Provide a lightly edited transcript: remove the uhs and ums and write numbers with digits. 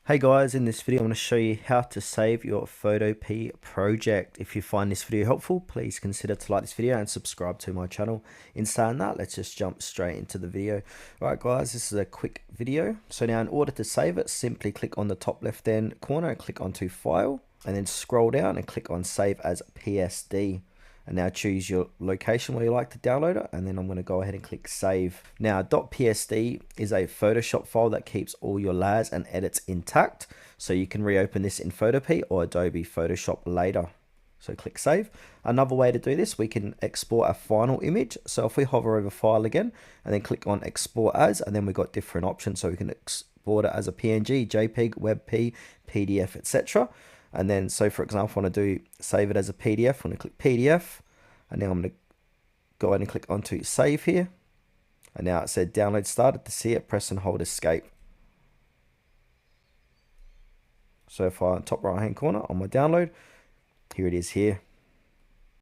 Hey guys, in this video I'm going to show you how to save your Photopea project. If you find this video helpful, please consider to like this video and subscribe to my channel. In saying that, let's just jump straight into the video. Alright guys, this is a quick video. So now in order to save it, simply click on the top left hand corner and click onto File, and then scroll down and click on Save as PSD. And now choose your location where you like to download it, and then I'm going to go ahead and click save. Now .psd is a Photoshop file that keeps all your layers and edits intact, so you can reopen this in Photopea or Adobe Photoshop later. So click save. Another way to do this, we can export a final image. So if we hover over file again and then click on export as, and then we've got different options, so we can export it as a PNG, JPEG, WebP, PDF, etc. And then, so for example, I want to do save it as a PDF. I'm going to click PDF, and now I'm going to go ahead and click onto save here. And now it said download started. To see it, press and hold escape. So if I top right hand corner on my download, here it is here.